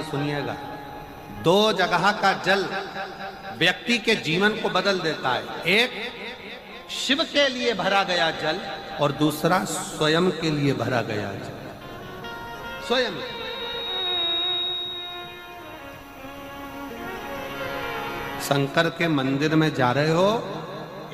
सुनिएगा, दो जगह का जल व्यक्ति के जीवन को बदल देता है। एक शिव के लिए भरा गया जल और दूसरा स्वयं के लिए भरा गया जल। स्वयं शंकर के मंदिर में जा रहे हो,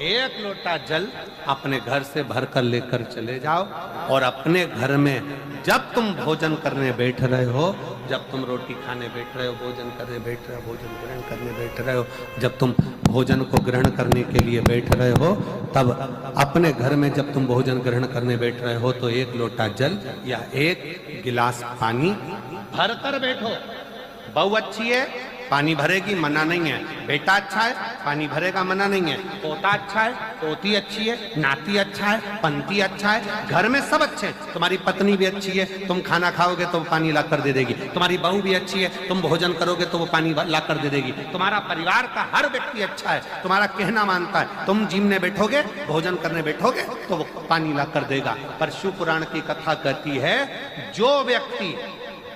एक लोटा जल अपने घर से भरकर लेकर चले जाओ और अपने घर में जब तुम भोजन करने बैठ रहे हो, जब तुम रोटी खाने बैठ रहे हो, भोजन करने बैठ रहे हो, भोजन ग्रहण करने बैठ रहे हो, जब तुम भोजन को ग्रहण करने के लिए बैठ रहे हो, तब अपने घर में जब तुम भोजन ग्रहण करने बैठ रहे हो तो एक लोटा जल या एक गिलास पानी भरकर बैठो। बहू अच्छी है, पानी भरेगी, मना नहीं है। बेटा अच्छा है, पानी भरेगा, मना नहीं है। पोता अच्छा है, पोती अच्छी है, नाती अच्छा है, पंती अच्छा है, घर में सब अच्छे हैं। तुम्हारी पत्नी भी अच्छी है, तुम खाना खाओगे तो वो पानी ला कर दे देगी। तुम्हारी बहू भी अच्छी है, तुम भोजन करोगे तो वो पानी ला कर दे देगी। तुम्हारा परिवार का हर व्यक्ति अच्छा है, तुम्हारा कहना मानता है। तुम जिमने बैठोगे, भोजन करने बैठोगे तो वो पानी ला कर देगा। पर शिव पुराण की कथा कहती है, जो व्यक्ति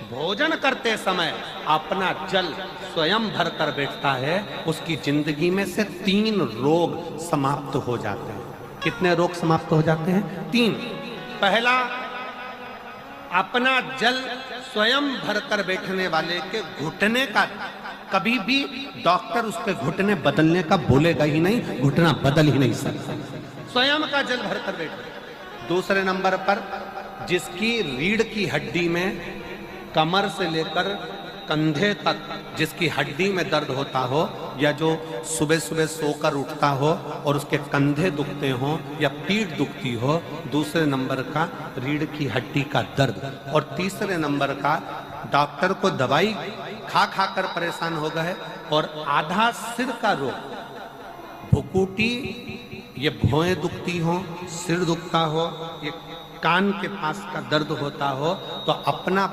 भोजन करते समय अपना जल स्वयं भरकर बैठता है, उसकी जिंदगी में से 3 रोग समाप्त हो जाते हैं। कितने रोग समाप्त हो जाते हैं? 3। पहला, अपना जल स्वयं भरकर बैठने वाले के घुटने का कभी भी डॉक्टर उसके घुटने बदलने का बोलेगा ही नहीं, घुटना बदल ही नहीं सकता। स्वयं का जल भरकर बैठे। दूसरे नंबर पर, जिसकी रीढ़ की हड्डी में कमर से लेकर कंधे तक जिसकी हड्डी में दर्द होता हो, या जो सुबह सुबह सोकर उठता हो और उसके कंधे दुखते हो या पीठ दुखती हो। दूसरे नंबर का रीढ़ की हड्डी का दर्द। और तीसरे नंबर का, डॉक्टर को दवाई खा खा कर परेशान हो गए और आधा सिर का रोग, भुकुटी, ये भौएं दुखती हो, सिर दुखता हो, ये कान के पास का दर्द होता हो, तो अपना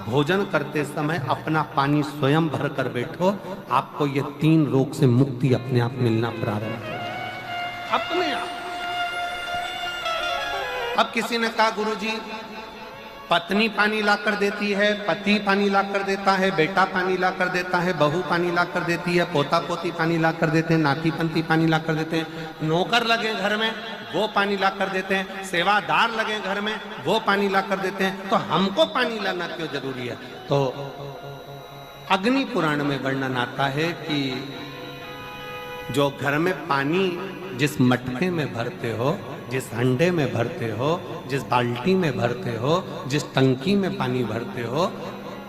भोजन करते समय अपना पानी स्वयं भर कर बैठो। आपको ये 3 रोग से मुक्ति अपने आप मिलना प्रारंभ हो, अपने आप। अब किसी ने कहा, गुरुजी पत्नी पानी ला कर देती है, पति पानी ला कर देता है, बेटा पानी ला कर देता है, बहू पानी ला कर देती है, पोता पोती पानी ला कर देते हैं, नाती पंती पानी ला कर देते हैं, नौकर लगे घर में वो पानी ला कर देते हैं, सेवादार लगे घर में वो पानी ला कर देते हैं, तो हमको पानी लाना क्यों जरूरी है? तो अग्नि पुराण में वर्णन आता है कि जो घर में पानी जिस मटके में भरते हो, जिस हंडे में भरते हो, जिस बाल्टी में भरते हो, जिस टंकी में पानी भरते हो,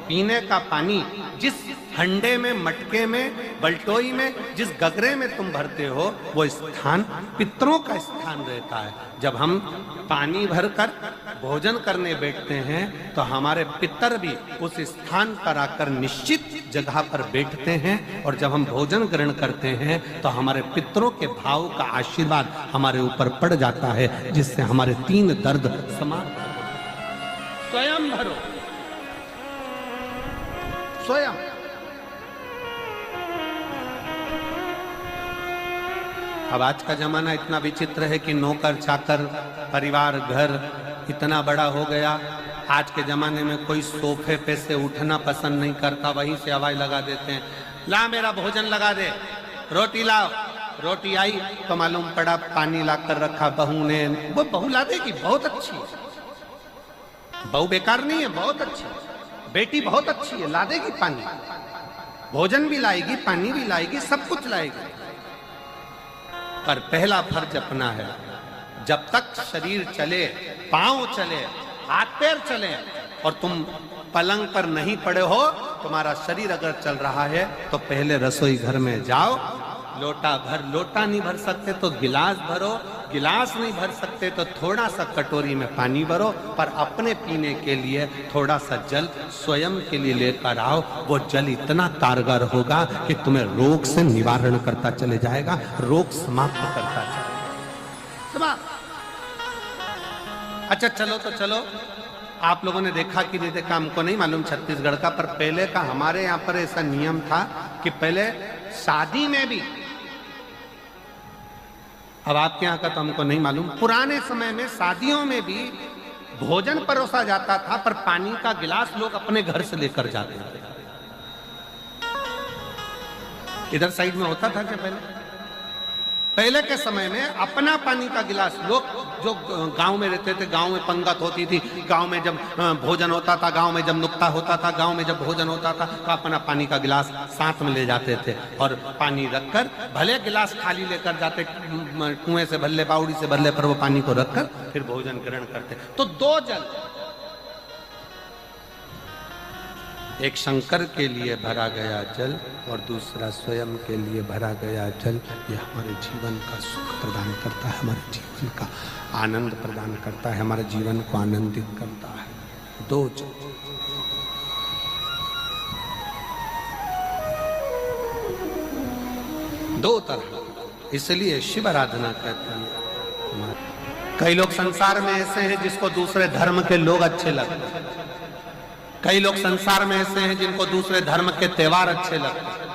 पीने का पानी जिस हंडे में, मटके में, बल्टोई में, जिस गगरे में तुम भरते हो, वो स्थान पितरों का स्थान रहता है। जब हम पानी भरकर भोजन करने बैठते हैं तो हमारे पितर भी उस स्थान पर आकर निश्चित जगह पर बैठते हैं, और जब हम भोजन ग्रहण करते हैं तो हमारे पितरों के भाव का आशीर्वाद हमारे ऊपर पड़ जाता है, जिससे हमारे 3 दर्द समाप्त हो। स्वयं भरो, स्वयं। अब आज का जमाना इतना विचित्र है कि नौकर चाकर, परिवार, घर इतना बड़ा हो गया। आज के जमाने में कोई सोफे पे से उठना पसंद नहीं करता, वहीं से हवाई लगा देते हैं, ला मेरा भोजन लगा दे, रोटी लाओ। रोटी आई तो मालूम पड़ा पानी ला कर रखा बहू ने। वो बहू ला देगी, बहुत अच्छी है, बहू बेकार नहीं है, बहुत अच्छी है, बेटी बहुत अच्छी है, ला देगी पानी, भोजन भी लाएगी, पानी भी लाएगी, सब कुछ लाएगी। पर पहला फर्ज अपना है, जब तक शरीर चले, पांव चले, हाथ पैर चले और तुम पलंग पर नहीं पड़े हो, तुम्हारा शरीर अगर चल रहा है तो पहले रसोई घर में जाओ, लोटा भर, लोटा नहीं भर सकते तो गिलास भरो, गिलास नहीं भर सकते तो थोड़ा सा कटोरी में पानी भरो, पर अपने पीने के लिए थोड़ा सा जल स्वयं के लिए लेकर आओ। वो जल इतना कारगर होगा कि तुम्हें रोग से निवारण करता चले जाएगा, रोग समाप्त करता चलेगा। अच्छा चलो तो चलो, आप लोगों ने देखा कि नहीं देखा हमको नहीं मालूम छत्तीसगढ़ का, पर पहले का हमारे यहाँ पर ऐसा नियम था कि पहले शादी में भी, अब आपके यहाँ का तो हमको नहीं मालूम, पुराने समय में शादियों में भी भोजन परोसा जाता था, पर पानी का गिलास लोग अपने घर से लेकर जाते थे। इधर साइड में होता था क्या पहले के समय में अपना पानी का गिलास, लोग जो गांव में रहते थे, गांव में पंगत होती थी, गांव में जब भोजन होता था, गांव में जब नुक्ता होता था, गांव में जब भोजन होता था, तो अपना पानी का गिलास साथ में ले जाते थे और पानी रखकर, भले गिलास खाली लेकर जाते, कुएं से भरले, बावड़ी से भरले, पर वो पानी को रखकर फिर भोजन ग्रहण करते। तो दो जल, एक शंकर के लिए भरा गया जल और दूसरा स्वयं के लिए भरा गया जल, ये हमारे जीवन का सुख प्रदान करता है, हमारे जीवन का आनंद प्रदान करता है, हमारे जीवन को आनंदित करता है। दो जल, दो तरह, इसलिए शिव आराधना कहते हैं। कई लोग संसार में ऐसे हैं जिसको दूसरे धर्म के लोग अच्छे लगते हैं, कई लोग संसार में ऐसे हैं जिनको दूसरे धर्म के त्योहार अच्छे लगते हैं,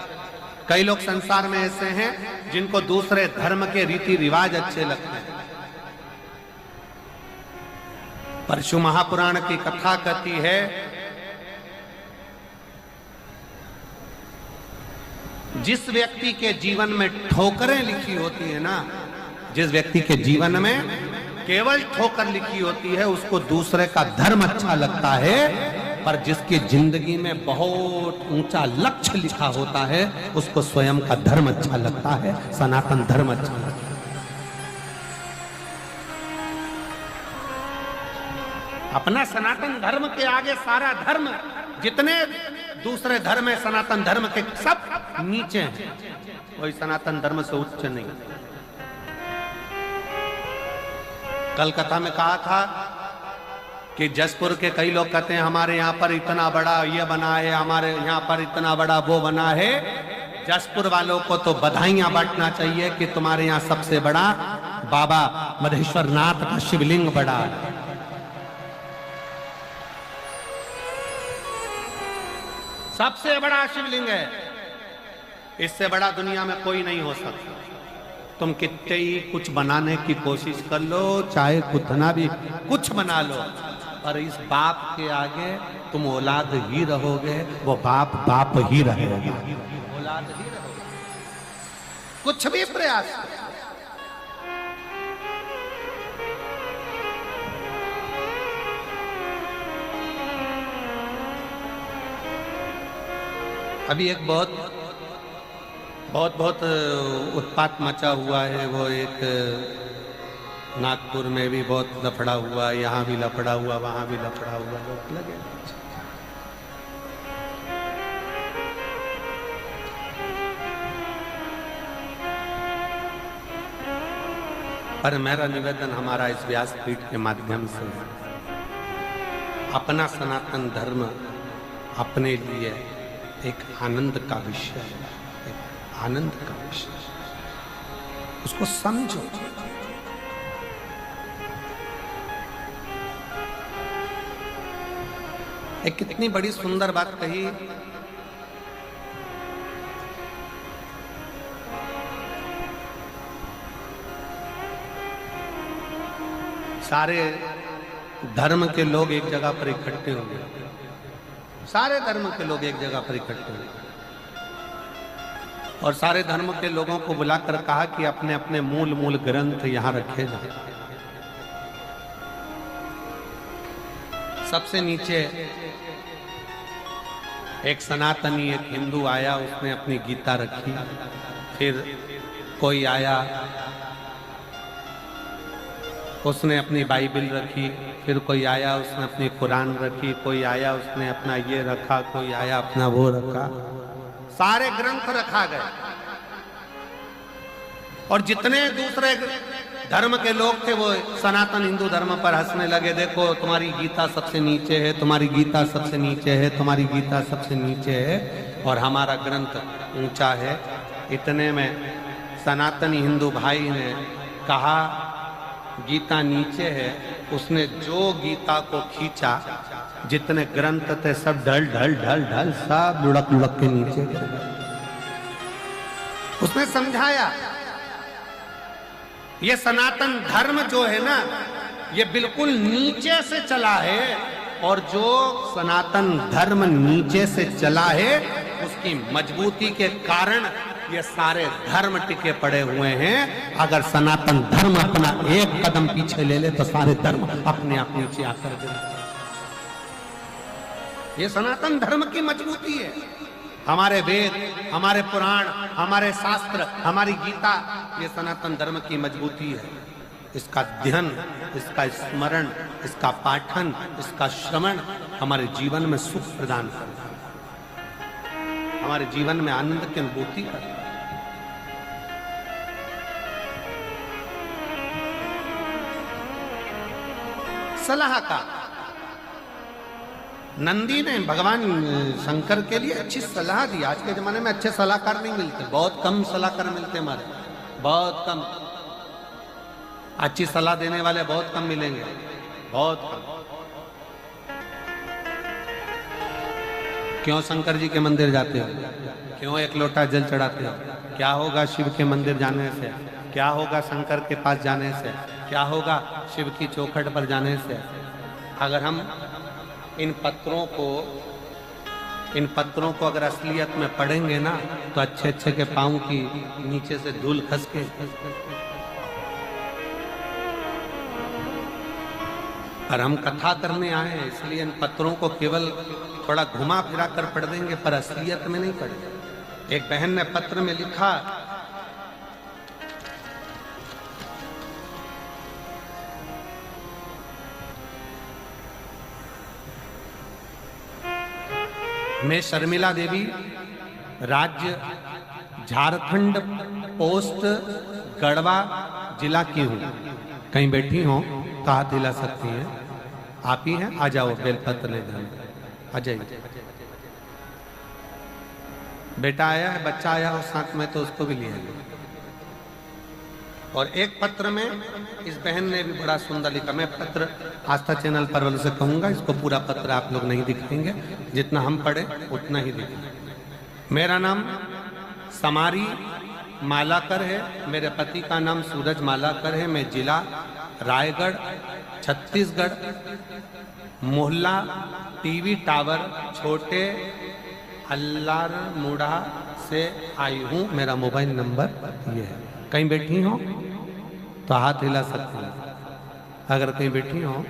कई लोग संसार में ऐसे हैं जिनको दूसरे धर्म के रीति रिवाज अच्छे लगते हैं। परशु महापुराण की कथा कहती है, जिस व्यक्ति के जीवन में ठोकरें लिखी होती है ना, जिस व्यक्ति के जीवन में केवल ठोकर लिखी होती है, उसको दूसरे का धर्म अच्छा लगता है, पर जिसकी जिंदगी में बहुत ऊंचा लक्ष्य लिखा होता है, उसको स्वयं का धर्म अच्छा लगता है, सनातन धर्म अच्छा लगता है। अपना सनातन धर्म के आगे सारा धर्म, जितने दूसरे धर्म है सनातन धर्म के, सब नीचे हैं, कोई सनातन धर्म से उच्च नहीं। कल कथा में कहा था कि जसपुर के कई लोग कहते हैं हमारे यहाँ पर इतना बड़ा ये बना है, हमारे यहाँ पर इतना बड़ा वो बना है। जसपुर वालों को तो बधाइयां बांटना चाहिए कि तुम्हारे यहाँ सबसे बड़ा बाबा मधेश्वर नाथ का शिवलिंग बड़ा है। सबसे बड़ा शिवलिंग है, इससे बड़ा दुनिया में कोई नहीं हो सकता। तुम कितने ही कुछ बनाने की कोशिश कर लो, चाहे कितना भी कुछ बना लो, पर इस बाप के आगे तुम औलाद ही रहोगे, वो बाप बाप ही रहेगा, औलाद ही रहोगे, कुछ भी प्रयास। अभी एक बहुत उत्पात मचा हुआ है, वो एक नागपुर में भी बहुत लफड़ा हुआ, यहाँ भी लफड़ा हुआ, वहाँ भी लफड़ा हुआ, लोग लगे। पर मेरा निवेदन हमारा इस व्यासपीठ के माध्यम से, अपना सनातन धर्म अपने लिए एक आनंद का विषय है, एक आनंद का विषय, उसको समझो। एक कितनी बड़ी सुंदर बात कही, सारे धर्म के लोग एक जगह पर इकट्ठे होंगे, सारे धर्म के लोग एक जगह पर इकट्ठे होंगे, और सारे धर्म के लोगों को बुलाकर कहा कि अपने अपने मूल ग्रंथ यहां रखे जाए। सबसे नीचे एक सनातनी, एक हिंदू आया, उसने अपनी गीता रखी। फिर कोई आया, उसने अपनी बाइबल रखी। फिर कोई आया, उसने अपनी कुरान रखी। कोई आया, उसने अपना ये रखा। कोई आया, अपना वो रखा। सारे ग्रंथ रखा गए, और जितने दूसरे धर्म के लोग थे वो सनातन हिंदू धर्म पर हंसने लगे। देखो तुम्हारी गीता सबसे नीचे है, तुम्हारी गीता सबसे नीचे है, तुम्हारी गीता सबसे नीचे है, और हमारा ग्रंथ ऊंचा है। इतने में सनातनी हिंदू भाई ने कहा गीता नीचे है। उसने जो गीता को खींचा, जितने ग्रंथ थे सब ढल ढल ढल ढल सब लुढ़क लुढ़क के नीचे गिर गए। उसने समझाया ये सनातन धर्म जो है ना, ये बिल्कुल नीचे से चला है, और जो सनातन धर्म नीचे से चला है उसकी मजबूती के कारण ये सारे धर्म टिके पड़े हुए हैं। अगर सनातन धर्म अपना एक कदम पीछे ले ले तो सारे धर्म अपने आप नीचे आकर गिरते। ये सनातन धर्म की मजबूती है। हमारे वेद, हमारे पुराण, हमारे शास्त्र, हमारी गीता, ये सनातन धर्म की मजबूती है। इसका अध्ययन, इसका स्मरण, इसका पाठन, इसका श्रवण हमारे जीवन में सुख प्रदान करता है, हमारे जीवन में आनंद की अनुभूति करता है। सलाह का नंदी ने भगवान शंकर के लिए अच्छी सलाह दी। आज के जमाने में अच्छे सलाहकार नहीं मिलते, बहुत कम सलाहकार मिलते हमारे, बहुत कम। अच्छी सलाह देने वाले बहुत कम मिलेंगे, बहुत कम। क्यों शंकर जी के मंदिर जाते हो? क्यों एक लोटा जल चढ़ाते हो? क्या होगा शिव के मंदिर जाने से? क्या होगा शंकर के पास जाने से? क्या होगा शिव की चौखट पर जाने से? अगर हम इन पत्रों को अगर असलियत में पढ़ेंगे ना तो अच्छे अच्छे के पांव की नीचे से धूल खस के, पर हम कथा करने आए हैं इसलिए इन पत्रों को केवल थोड़ा घुमा फिरा कर पढ़ देंगे, पर असलियत में नहीं पढ़ेंगे। एक बहन ने पत्र में लिखा, मैं शर्मिला देवी, राज्य झारखंड, पोस्ट गढ़वा जिला की हूँ। कहीं बैठी हो तो हाथ हिला सकती हैं। आप ही हैं? आ जाओ, बेलपत्र ले जाना, आ जाइए। बेटा आया है, बच्चा आया हो साथ में तो उसको भी ले आइए। और एक पत्र में इस बहन ने भी बड़ा सुंदर लिखा। मैं पत्र आस्था चैनल पर वालों से कहूंगा इसको पूरा पत्र आप लोग नहीं दिखाएंगे, जितना हम पढ़े उतना ही दिखाएंगे। मेरा नाम समारी मालाकर है, मेरे पति का नाम सूरज मालाकर है। मैं जिला रायगढ़ छत्तीसगढ़, मोहल्ला टीवी टावर छोटे अल्लारमुड़ा से आई हूँ। मेरा मोबाइल नंबर ये है। कहीं बैठी हो तो हाथ हिला सकते हैं। अगर कहीं बैठी हो,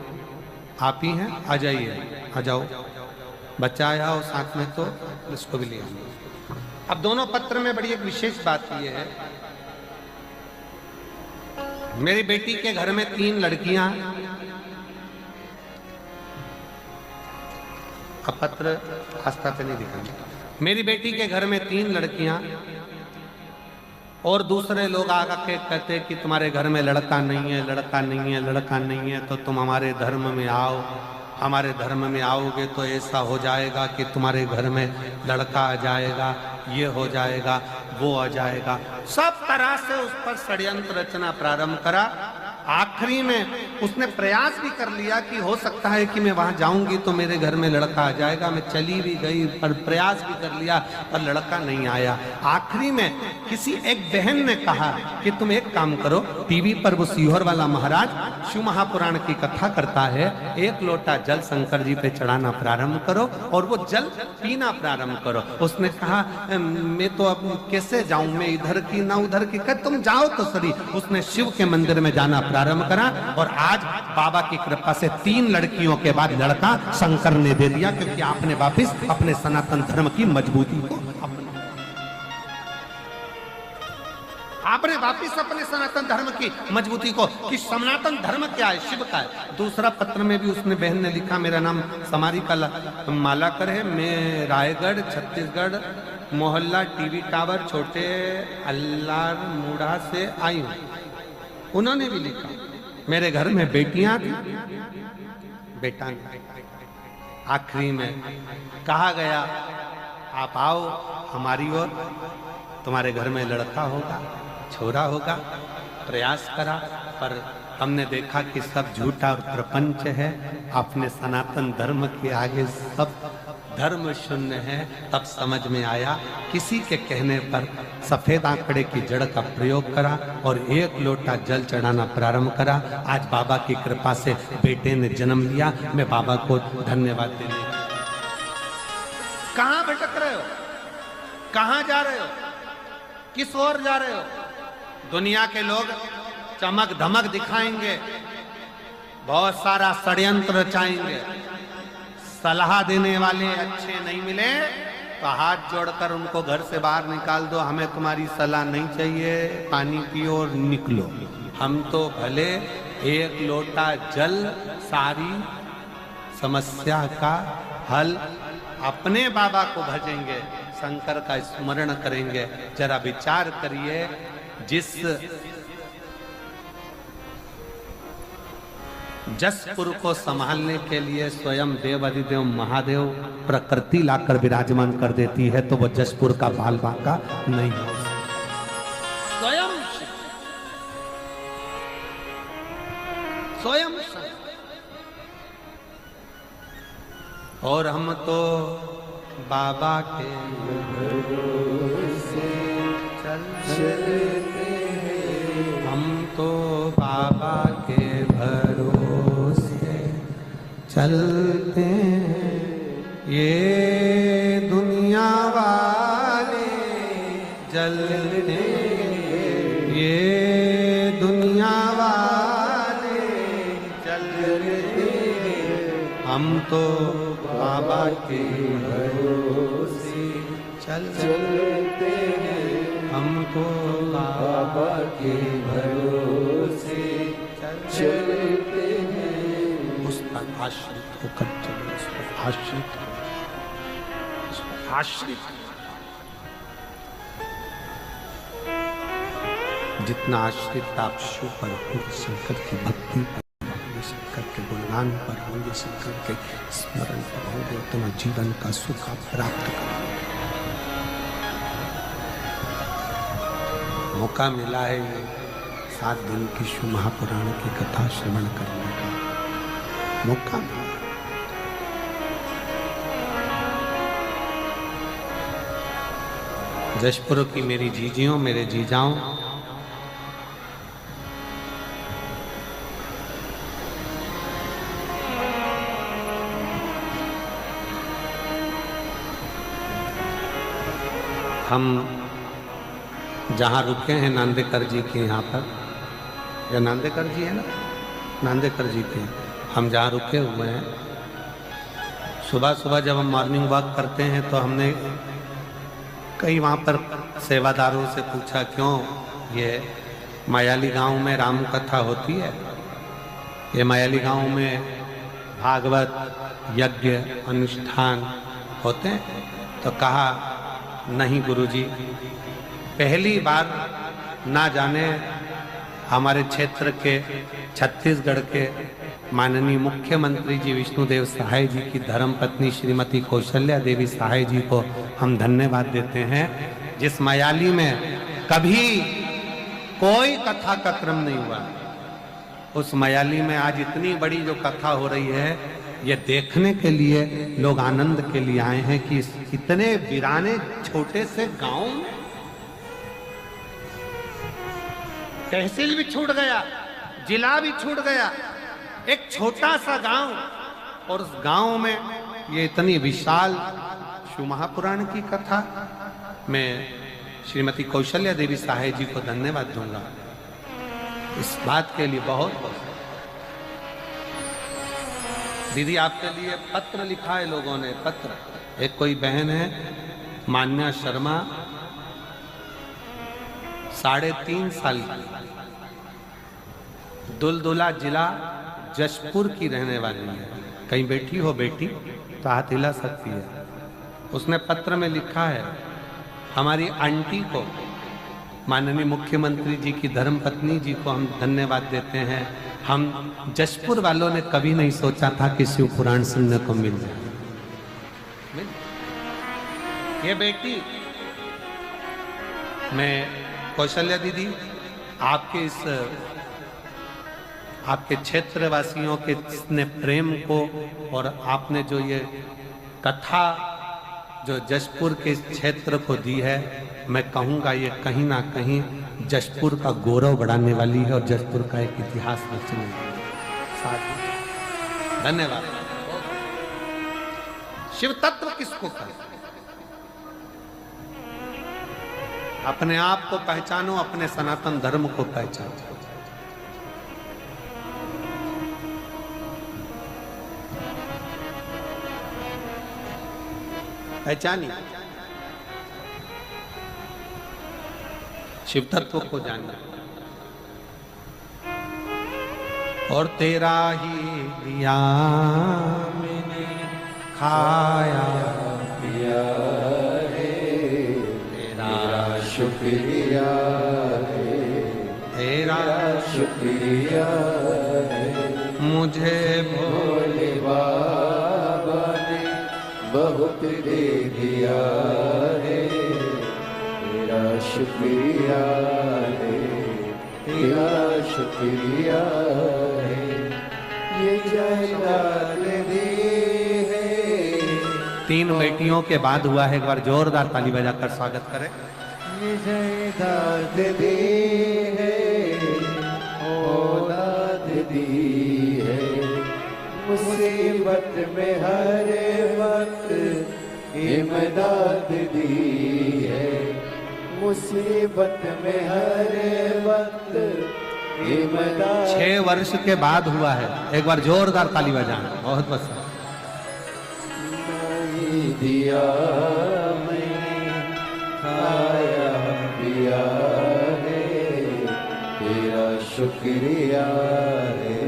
आप ही हैं, आ जाइए, आ जाओ। बच्चा आया हो साथ में तो इसको भी ले आइए। अब दोनों पत्र में बड़ी एक विशेष बात यह है, मेरी बेटी के घर में 3 लड़कियां। अब पत्र आस्था पे नहीं दिखाएंगे। मेरी बेटी के घर में 3 लड़कियां और दूसरे लोग आकर के कहते कि तुम्हारे घर में लड़का नहीं है, लड़का नहीं है, लड़का नहीं है, तो तुम हमारे धर्म में आओ। हमारे धर्म में आओगे तो ऐसा हो जाएगा कि तुम्हारे घर में लड़का आ जाएगा, ये हो जाएगा, वो आ जाएगा। सब तरह से उस पर षड्यंत्र रचना प्रारंभ करा। आखिरी में उसने प्रयास भी कर लिया कि हो सकता है कि मैं वहां जाऊंगी तो मेरे घर में लड़का आ जाएगा। मैं चली भी गई, पर प्रयास भी कर लिया, पर लड़का नहीं आया। आखिरी में किसी एक बहन ने कहा कि तुम एक काम करो, टीवी पर वो सीहोर वाला महाराज शिव महापुराण की कथा करता है, एक लोटा जल शंकर जी पे चढ़ाना प्रारंभ करो और वो जल पीना प्रारंभ करो। उसने कहा मैं तो अब कैसे जाऊं, मैं इधर की ना उधर की। कह तुम जाओ तो सही। उसने शिव के मंदिर में जाना प्रारंभ करा और आज बाबा की कृपा से 3 लड़कियों के बाद लड़का शंकर ने दे दिया, क्योंकि आपने वापिस अपने सनातन धर्म की मजबूती को आपने वापिस अपने सनातन धर्म की मजबूती को, कि सनातन धर्म क्या है, शिव का है। दूसरा पत्र में भी उसने बहन ने लिखा, मेरा नाम समारी मालाकर है, मैं रायगढ़ छत्तीसगढ़ मोहल्ला टीवी टावर छोटे अल्लारमुड़ा से आई हूँ। उन्होंने भी लिखा, मेरे घर में बेटियां थी, बेटा नहीं। आखिरी में कहा गया आप आओ हमारी ओर, तुम्हारे घर में लड़का होगा, छोरा होगा। प्रयास करा, पर हमने देखा कि सब झूठा और प्रपंच है। अपने सनातन धर्म के आगे सब धर्म शून्य है। तब समझ में आया, किसी के कहने पर सफेद आंकड़े की जड़ का प्रयोग करा और एक लोटा जल चढ़ाना प्रारंभ करा। आज बाबा की कृपा से बेटे ने जन्म लिया। मैं बाबा को धन्यवाद देने। कहां भटक रहे हो, कहां जा रहे हो? किस ओर जा रहे हो? दुनिया के लोग चमक धमक दिखाएंगे, बहुत सारा षड्यंत्र रचाएंगे, सलाह देने वाले अच्छे नहीं मिले तो हाथ जोड़कर उनको घर से बाहर निकाल दो, हमें तुम्हारी सलाह नहीं चाहिए, पानी पियो और निकलो। हम तो भले एक लोटा जल सारी समस्या का हल, अपने बाबा को भजेंगे, शंकर का स्मरण करेंगे। जरा विचार करिए, जिस जसपुर को संभालने के लिए स्वयं देव अधिदेव महादेव प्रकृति लाकर विराजमान कर देती है, तो वह जसपुर का बाल बांका नहीं हो स्वयं स्वयं। और हम तो बाबा के भरोसे चलते हैं, हम तो बाबा के भरोसे चलते हैं, ये दुनिया वाले जलते हैं, ये दुनिया वाले चलते हैं, हम तो बाबा के भरोसे चलते हैं, हमको बाबा के भरोसे चलते हैं। उस पर आश्रित होकर चलो, उस पर आश्रित हो, उस पर आश्रित। जितना आश्रित आप शिव पर होंगे, शंकर की भक्ति पर होंगे, शंकर के गुणगान पर होंगे, शंकर के स्मरण पर होंगे, उतना जीवन का सुख आप प्राप्त करेंगे। मौका मिला है ये 7 दिन की शिव महापुराण की कथा श्रवण करने का मौका मिला। जशपुर की मेरी जीजियों, मेरे जीजाओं, हम जहाँ रुके हैं नांदेकर जी के यहाँ पर, या नांदेकर जी है ना, नांदेकर जी के हम जहाँ रुके हुए हैं, सुबह सुबह जब हम मॉर्निंग वॉक करते हैं तो हमने कई वहाँ पर सेवादारों से पूछा, क्यों ये मायाली गांव में राम कथा होती है, ये मायाली गांव में भागवत यज्ञ अनुष्ठान होते हैं? तो कहा नहीं गुरुजी, पहली बार ना जाने हमारे क्षेत्र के छत्तीसगढ़ के माननीय मुख्यमंत्री जी विष्णुदेव सहाय जी की धर्मपत्नी श्रीमती कौशल्या देवी सहाय जी को हम धन्यवाद देते हैं, जिस मायाली में कभी कोई कथा का क्रम नहीं हुआ, उस मायाली में आज इतनी बड़ी जो कथा हो रही है, ये देखने के लिए लोग आनंद के लिए आए हैं कि इतने वीराने छोटे से गांव में तहसील भी छूट गया, जिला भी छूट गया, एक छोटा सा गांव, और उस गांव में ये इतनी विशाल शिव महापुराण की कथा। मैं श्रीमती कौशल्या देवी सहाय जी को धन्यवाद दूंगा इस बात के लिए, बहुत बहुत। दीदी आपके लिए पत्र लिखा है लोगों ने, पत्र। एक कोई बहन है मान्या शर्मा, 3.5 साल की, दुलदुला जिला जशपुर की रहने वाली है। कहीं बैठी हो बेटी तो हाथ हिला सकती है। उसने पत्र में लिखा है, हमारी आंटी को, माननीय मुख्यमंत्री जी की धर्मपत्नी जी को हम धन्यवाद देते हैं। हम जशपुर वालों ने कभी नहीं सोचा था कि शिव पुराण सुनने को मिल जाए। ये बेटी, मैं कौशल्या दीदी आपके इस आपके क्षेत्रवासियों के ने प्रेम को, और आपने जो ये कथा जो जशपुर के क्षेत्र को दी है, मैं कहूँगा ये कहीं ना कहीं जशपुर का गौरव बढ़ाने वाली है और जशपुर का एक इतिहास रचने वाली है। धन्यवाद। शिव तत्व किसको कहते? अपने आप को पहचानो, अपने सनातन धर्म को पहचानो। पहचानिए, शिव तत्व को जानना। और तेरा ही दिया मैंने खाया पिया रे, तेरा शुक्रिया रे, तेरा शुक्रिया रे, मुझे भोले बाबा ने बहुत दे दिया रे, तेरा शुक्रिया रे, तेरा शुक्रिया है, ये जायदाद दी है। 3 बेटियों के बाद हुआ है, एक बार जोरदार ताली बजाकर स्वागत करें। ये जायदाद दी है, औलाद दी है, मुसीबत में हर वक्त इमदाद दी है, मुसीबत में हर वक्त इमदाद। 6 वर्ष के बाद हुआ है, एक बार जोरदार ताली बजाना। बहुत बस दिया मैंने खाया पिया रे, तेरा शुक्रिया रे,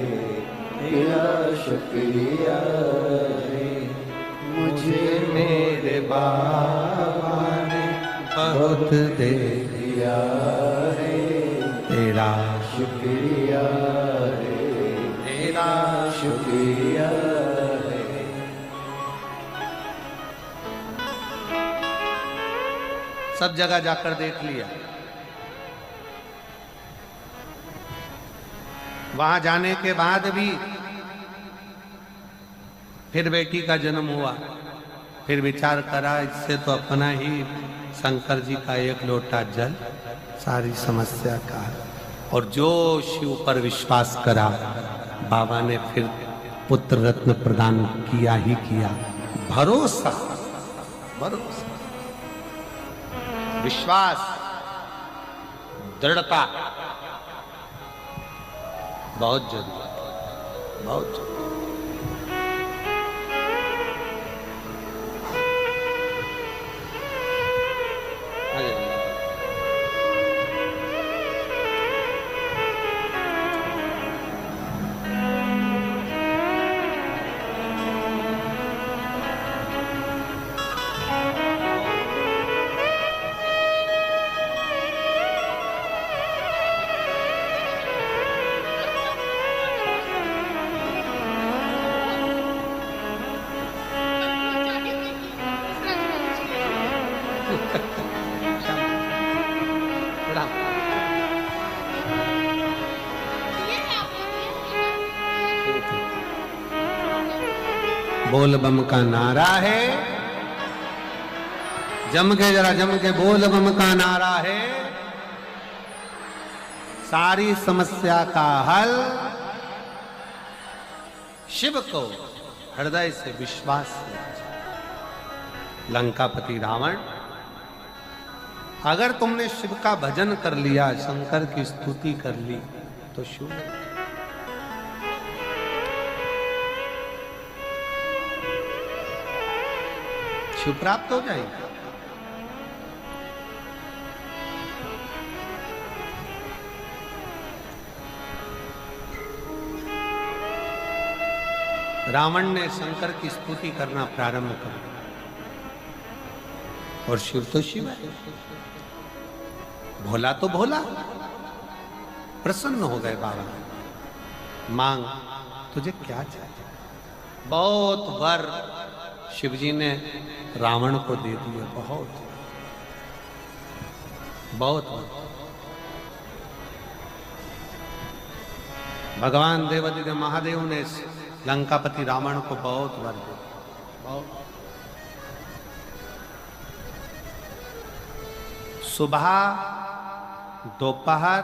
तेरा शुक्रिया रे, मुझे मेरे बाबा ने बहुत दे दिया रे, तेरा शुक्रिया रे, तेरा शुक्रिया रे। सब जगह जाकर देख लिया, वहां जाने के बाद भी फिर बेटी का जन्म हुआ। फिर विचार करा, इससे तो अपना ही शंकर जी का एक लोटा जल सारी समस्या का है। और जो शिव पर विश्वास करा, बाबा ने फिर पुत्र रत्न प्रदान किया ही किया। भरोसा, भरोसा, विश्वास, दृढ़ता बहुत जरूरी है, बहुत जरूरी। बोल बम का नारा है, जम के जरा जम के बोल बम का नारा है, सारी समस्या का हल शिव को हृदय से विश्वास से। लंकापति रावण, अगर तुमने शिव का भजन कर लिया, शंकर की स्तुति कर ली, तो शिव शिव प्राप्त हो जाएगा। रावण ने शंकर की स्तुति करना प्रारंभ कर, और शिव तो शिव है, भोला तो भोला। प्रसन्न हो गए बाबा, मांग तुझे क्या चाहिए। बहुत वर शिवजी ने रावण को दे दिए, बहुत बहुत। भगवान देवादिदेव महादेव ने लंकापति रावण को बहुत वर दिया, बहुत। सुबह, दोपहर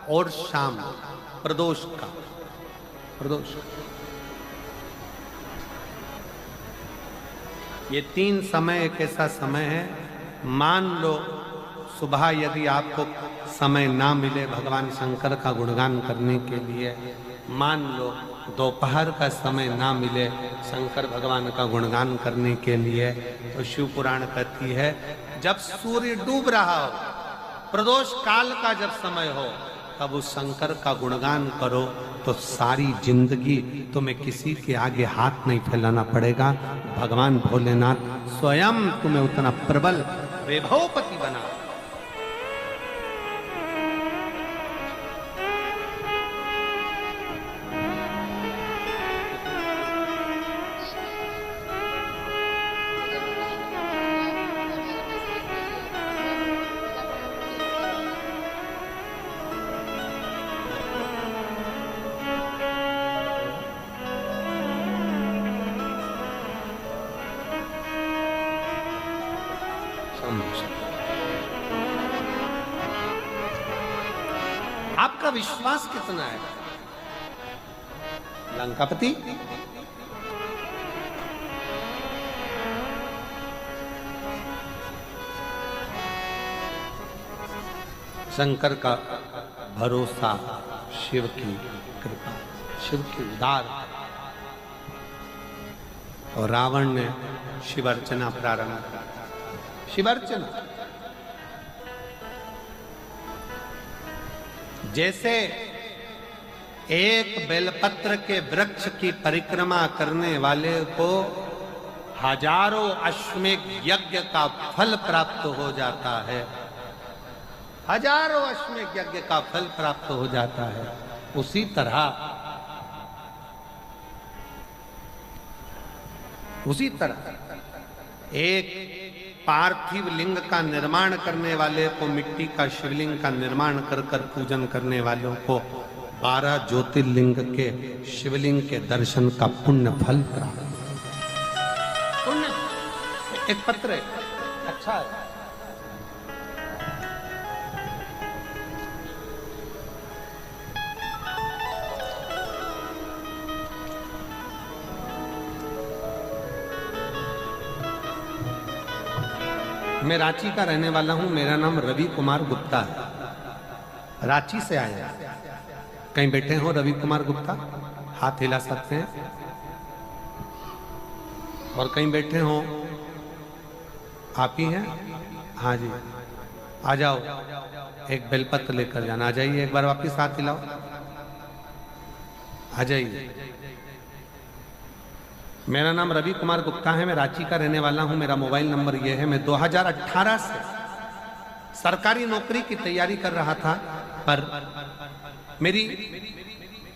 और शाम, प्रदोष का, प्रदोष, ये 3 समय एक ऐसा समय है, मान लो सुबह यदि आपको समय ना मिले भगवान शंकर का गुणगान करने के लिए, मान लो दोपहर का समय ना मिले शंकर भगवान का गुणगान करने के लिए, तो शिव पुराण कहती है जब सूर्य डूब रहा हो, प्रदोष काल का जब समय हो, तब उस शंकर का गुणगान करो तो सारी जिंदगी तुम्हें किसी के आगे हाथ नहीं फैलाना पड़ेगा। भगवान भोलेनाथ स्वयं तुम्हें उतना प्रबल वैभवपति बना। आपका विश्वास कितना है? लंकापति शंकर का भरोसा, शिव की कृपा, शिव की उदार, और रावण ने शिव अर्चना प्रारंभ की। शिव अर्चना जैसे एक बेलपत्र के वृक्ष की परिक्रमा करने वाले को हजारों अश्वमेध यज्ञ का फल प्राप्त हो जाता है, हजारों अश्वमेध यज्ञ का फल प्राप्त हो जाता है, उसी तरह एक पार्थिव लिंग का निर्माण करने वाले को, मिट्टी का शिवलिंग का निर्माण कर कर पूजन करने वालों को 12 ज्योतिर्लिंग के शिवलिंग के दर्शन का पुण्य फल प्राप्त। पुण्य एक पत्र है, अच्छा है। मैं रांची का रहने वाला हूं, मेरा नाम रवि कुमार गुप्ता है, रांची से आया। कहीं बैठे हो रवि कुमार गुप्ता? हाथ हिला सकते हैं। और कहीं बैठे हो? आप ही हैं? हाँ जी, आ जाओ, एक बेलपत्र लेकर जाना। आ जाइए, एक बार वापिस हाथ हिलाओ, आ जाइए। मेरा नाम रवि कुमार गुप्ता है, मैं रांची का रहने वाला हूं। मेरा मोबाइल नंबर यह है। मैं 2018 से सरकारी नौकरी की तैयारी कर रहा था, पर मेरी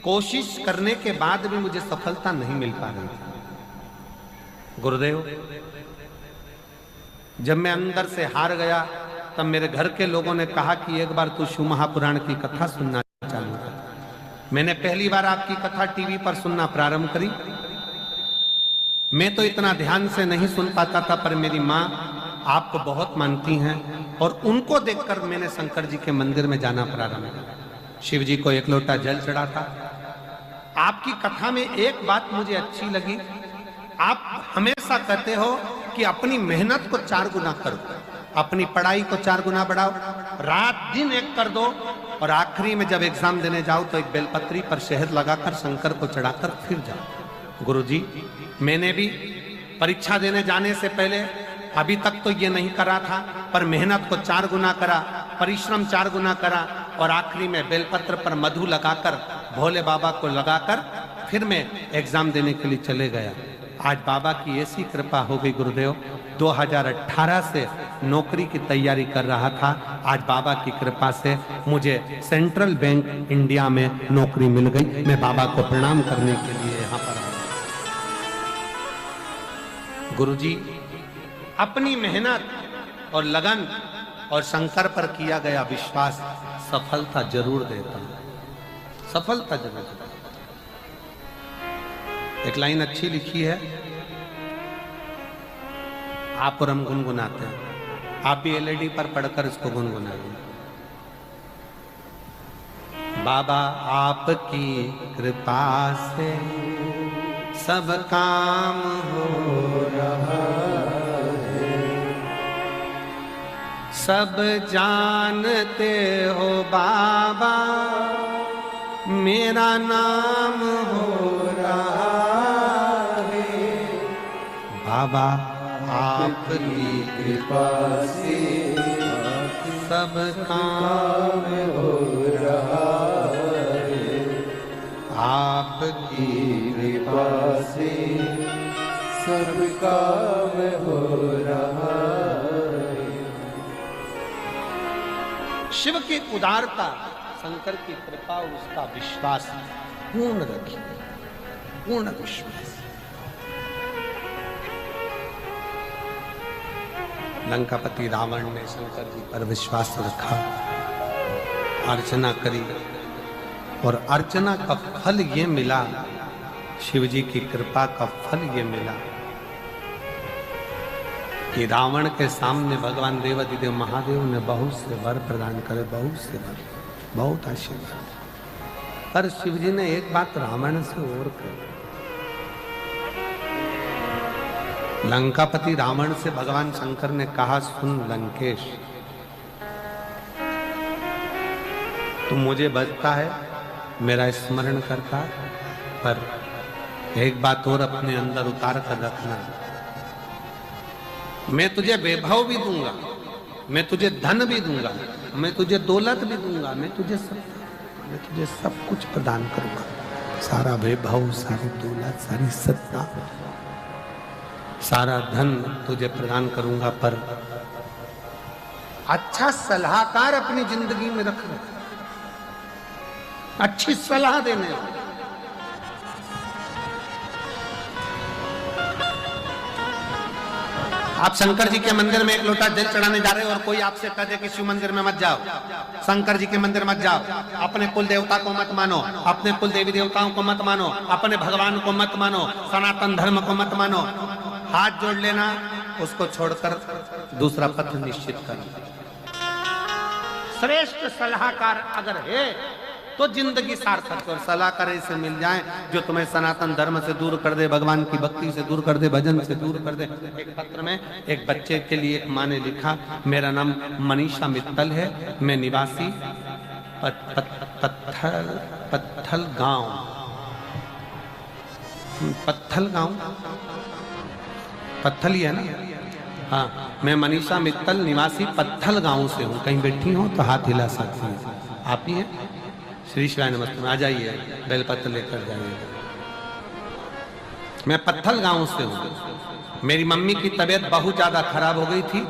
कोशिश करने के बाद भी मुझे सफलता नहीं मिल पा रही थी। गुरुदेव, जब मैं अंदर से हार गया, तब मेरे घर के लोगों ने कहा कि एक बार तू शिव महापुराण की कथा सुनना चालू कर। मैंने पहली बार आपकी कथा टीवी पर सुनना प्रारंभ करी। मैं तो इतना ध्यान से नहीं सुन पाता था, पर मेरी माँ आपको बहुत मानती हैं, और उनको देखकर मैंने शंकर जी के मंदिर में जाना प्रारंभ किया। शिव जी को एक लोटा जल चढ़ा था। आपकी कथा में एक बात मुझे अच्छी लगी, आप हमेशा कहते हो कि अपनी मेहनत को 4 गुना करो, अपनी पढ़ाई को 4 गुना बढ़ाओ, रात दिन एक कर दो, और आखिरी में जब एग्जाम देने जाओ तो एक बेलपत्री पर शहद लगाकर शंकर को चढ़ाकर फिर जाओ। गुरुजी, मैंने भी परीक्षा देने जाने से पहले अभी तक तो ये नहीं करा था, पर मेहनत को 4 गुना करा, परिश्रम 4 गुना करा, और आखिरी में बेलपत्र पर मधु लगाकर, भोले बाबा को लगाकर फिर मैं एग्जाम देने के लिए चले गया। आज बाबा की ऐसी कृपा हो गई गुरुदेव, 2018 से नौकरी की तैयारी कर रहा था, आज बाबा की कृपा से मुझे सेंट्रल बैंक इंडिया में नौकरी मिल गई। मैं बाबा को प्रणाम करने के लिए यहाँ पर आया। गुरुजी, अपनी मेहनत और लगन और शंकर पर किया गया विश्वास सफलता जरूर देता है, सफलता जरूर देता है। एक लाइन अच्छी लिखी है, आप और हम गुनगुनाते हैं, आप भी एलईडी पर पढ़कर इसको गुनगुनाइए। बाबा आपकी कृपा से सब काम हो रहा है, सब जानते हो बाबा मेरा नाम हो रहा है, बाबा आपकी कृपा से सब काम हो रहा है, आपकी कृपा से सब काम हो रहा है। शिव की उदारता, शंकर की कृपा, उसका विश्वास पूर्ण रखिए, पूर्ण विश्वास। लंकापति रावण ने शंकर जी पर विश्वास रखा, अर्चना करी और अर्चना का फल ये मिला, शिव जी की कृपा का फल ये मिला कि रावण के सामने भगवान देवाधिदेव महादेव ने बहुत से वर प्रदान करे, बहुत से वर, बहुत आशीर्वाद। पर शिव जी ने एक बात रावण से और कही। लंकापति रावण से भगवान शंकर ने कहा, सुन लंकेश, तू मुझे बचता है, मेरा स्मरण करता, पर एक बात और अपने अंदर उतार कर रखना, मैं तुझे वैभव भी दूंगा, मैं तुझे धन भी दूंगा, मैं तुझे दौलत भी दूंगा, मैं तुझे सब कुछ प्रदान करूंगा, सारा वैभव, सारी दौलत, सारी सत्ता, सारा धन तुझे प्रदान करूंगा, पर अच्छा सलाहकार अपनी जिंदगी में रखना, अच्छी सलाह देने। आप शंकर जी के मंदिर में एक लोटा जल चढ़ाने जा रहे हो और कोई आपसे कह दे कि शिव मंदिर में मत जाओ, शंकर जी के मंदिर मत जाओ, अपने कुल देवता को मत मानो, अपने कुल देवी देवताओं को मत मानो, अपने भगवान को मत मानो, सनातन धर्म को मत मानो, हाथ जोड़ लेना, उसको छोड़कर दूसरा पथ निश्चित करना। श्रेष्ठ सलाहकार अगर है तो जिंदगी सार्थक, और सलाहकार ऐसे मिल जाए जो तुम्हें सनातन धर्म से दूर कर दे, भगवान की भक्ति से दूर कर दे, भजन से दूर कर दे। एक पत्र में एक बच्चे के लिए एक माँ ने लिखा, मेरा नाम मनीषा मित्तल है, मैं निवासी पत्थल गांव, पत्थल ही है ना, हाँ, मैं मनीषा मित्तल निवासी पत्थल गांव से हूँ। कहीं बैठी हो तो हाथ हिला सकती हैं, आप ही हैं? श्री शिवाय नमस्ते में आ जाइए, बेलपत्र लेकर जाइए। मैं पत्थल गांव से हूँ। मेरी मम्मी की तबीयत बहुत ज्यादा खराब हो गई थी।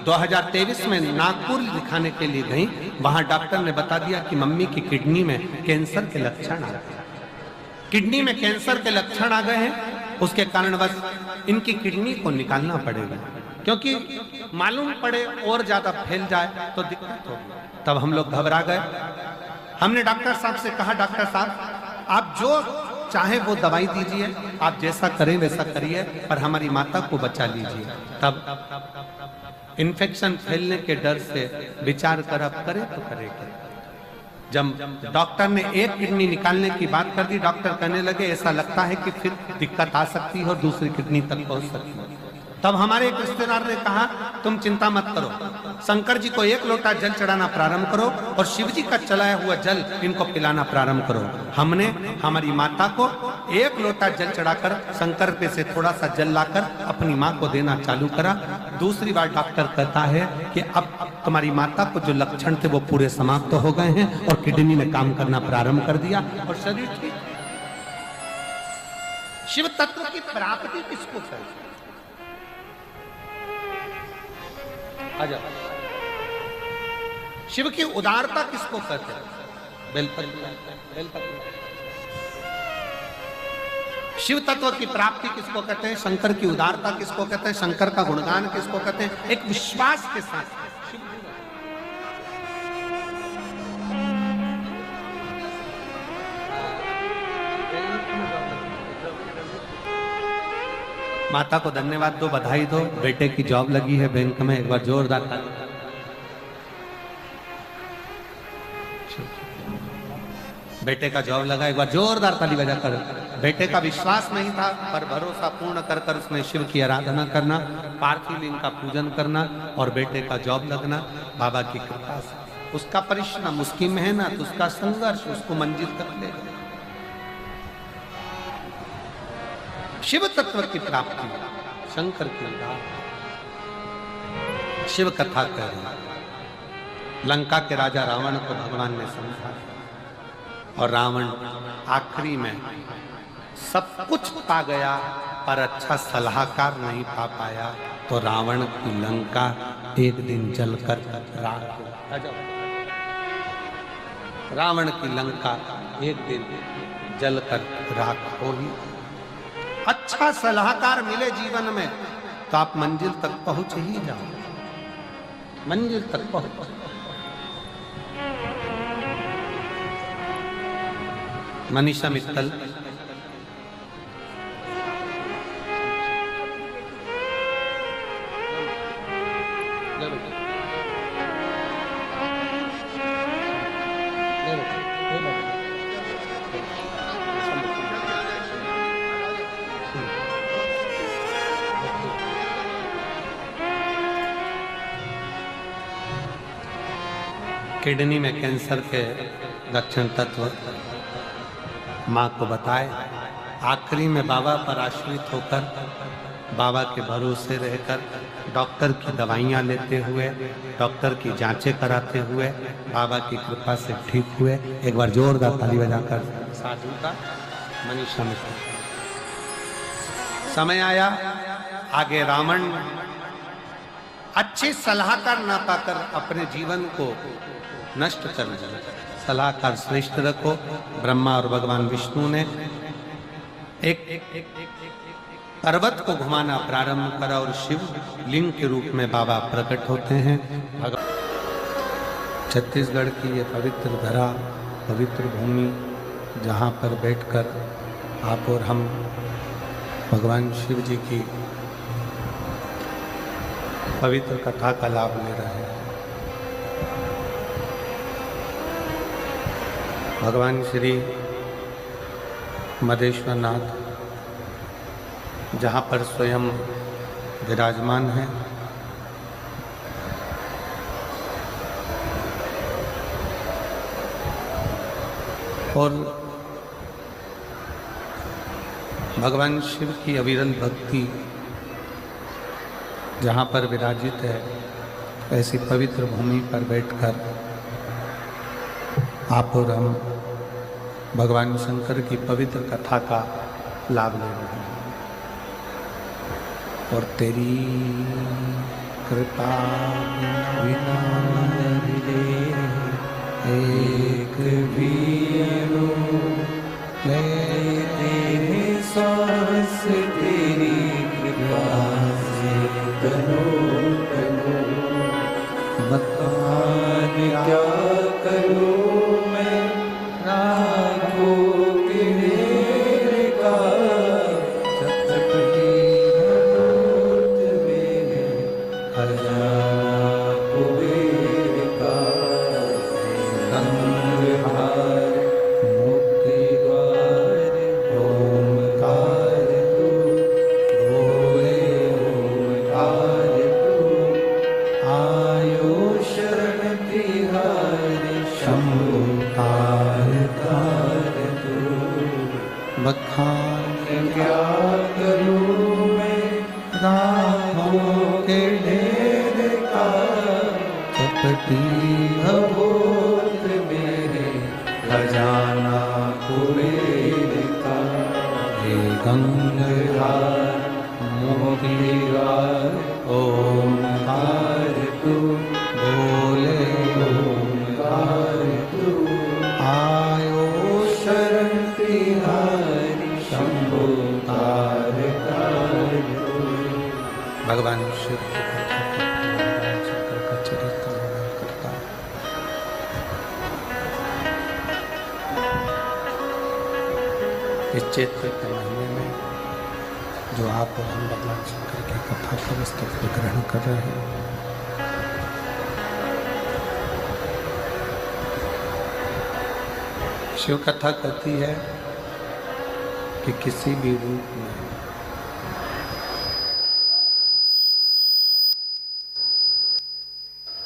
2023 में नागपुर दिखाने के लिए गई, वहां डॉक्टर ने बता दिया कि मम्मी की किडनी में कैंसर के लक्षण आ गए, किडनी में कैंसर के लक्षण आ गए हैं, उसके कारण बस इनकी किडनी को निकालना पड़ेगा, क्योंकि मालूम पड़े और ज्यादा फैल जाए तो दिक्कत होगी। तब हम लोग घबरा गए। हमने डॉक्टर साहब से कहा, डॉक्टर साहब आप जो चाहे वो दवाई दीजिए, आप जैसा करें वैसा करिए, पर हमारी माता को बचा लीजिए। तब इन्फेक्शन फैलने के डर से विचार कर अब करे तो करेगा। जब डॉक्टर ने एक किडनी निकालने की बात कर दी, डॉक्टर कहने लगे ऐसा लगता है कि फिर दिक्कत आ सकती है और दूसरी किडनी तक पहुंच सकती है। तब हमारे एक रिश्तेदार ने कहा, तुम चिंता मत करो, शंकर जी को एक लोटा जल चढ़ाना प्रारंभ करो और शिव जी का चलाया हुआ जल इनको पिलाना प्रारंभ करो। हमने हमारी माता को एक लोटा जल चढ़ाकर शंकर पे से थोड़ा सा जल लाकर अपनी माँ को देना चालू करा। दूसरी बार डॉक्टर कहता है कि अब तुम्हारी माता को जो लक्षण थे वो पूरे समाप्त हो गए हैं और किडनी ने काम करना प्रारंभ कर दिया और शरीर ठीक। शिव तत्व की प्राप्ति किसको चाहिए? शिव की उदारता किसको कहते हैं? बेलपत्र। शिव तत्व की प्राप्ति किसको कहते हैं? शंकर की उदारता किसको कहते हैं? शंकर का गुणगान किसको कहते हैं? एक विश्वास के साथ माता को धन्यवाद दो, बधाई दो, बेटे की जॉब लगी है बैंक में, एक बार जोरदार ताली। बेटे का जॉब लगा, एक बार जोरदार ताली बजाकर बेटे का विश्वास नहीं था, पर भरोसा पूर्ण कर कर उसने शिव की आराधना करना, पार्थिव लिंग का पूजन करना और बेटे का जॉब लगना बाबा की कृपा से। उसका परिश्रम, उसकी मेहनत, उसका संघर्ष उसको मंजिल तक ले गया। शिव तत्व की प्राप्ति, शंकर की राह। शिव कथा कह रही। लंका के राजा रावण को भगवान ने समझा और रावण आखिरी में सब कुछ पा गया पर अच्छा सलाहकार नहीं पा पाया, तो रावण की लंका एक दिन जलकर राख हो गई। रावण की लंका एक दिन जलकर राख हो ही। अच्छा सलाहकार मिले जीवन में तो आप मंजिल तक पहुंच ही जाओ, मंजिल तक पहुंच। मनीषा मित्तल किडनी में कैंसर के लक्षण तत्व माँ को बताए। आखिरी में बाबा पर आश्रित होकर, बाबा के भरोसे रहकर, डॉक्टर की दवाइयाँ लेते हुए, डॉक्टर की जांचें कराते हुए बाबा की कृपा से ठीक हुए। एक बार जोरदार ताली बजाकर साधु का मनीषा में। समय आया, आगे रावण अच्छे सलाहकार ना पाकर अपने जीवन को नष्ट कर दिया। सलाहकार श्रेष्ठ रखो। ब्रह्मा और भगवान विष्णु ने एक पर्वत को घुमाना प्रारंभ करा और शिव लिंग के रूप में बाबा प्रकट होते हैं। छत्तीसगढ़ की ये पवित्र धरा, पवित्र भूमि, जहाँ पर बैठकर आप और हम भगवान शिव जी की पवित्र कथा का लाभ ले रहे हैं। भगवान श्री मदेश्वर नाथ जहाँ पर स्वयं विराजमान है, और भगवान शिव की अविरल भक्ति जहाँ पर विराजित है, ऐसी पवित्र भूमि पर बैठकर आप और हम भगवान शंकर की पवित्र कथा का लाभ ले रहे हैं। और तेरी कृपा बिना एक भी लेते हैं सांस तेरी कृपा से करो करो, मकान क्या करो मैं राखो तेरे का, चटपटी भूत मेरे खजाना कुबेर का, संहार मुक्ति द्वार ओमकार तू, भोले ओमकार तू, आयो शरण तिहारी शंभु तार तार तू। बखान क्या करूं मैं राहों के ढेर का, चपटी भभूत मेरे खजाना कुबेर का, हे गंगाधर मोतीवार ओमकार तू, बोले ओमकार तू, आयो शरण तिहारी शंभु तार तार तू। भगवान शिव की कथा भगवान शंकर का चरित्र वर्णन करता है। इस चैत्र के महीने में जो आप और हम भगवान शंकर की कथा का पुस्तक ग्रहण कर रहे हैं, शिव कथा कहती है कि किसी भी रूप में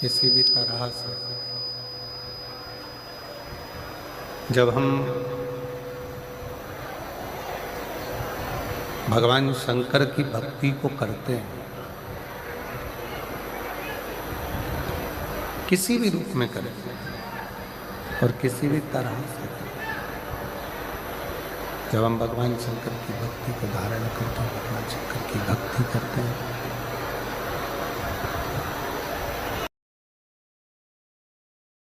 किसी भी तरह से जब हम भगवान शंकर की भक्ति को करते हैं, किसी भी रूप में करें और किसी भी तरह से करें, जब हम भगवान शंकर की भक्ति को धारण करते हैं, भगवान शंकर की भक्ति करते हैं,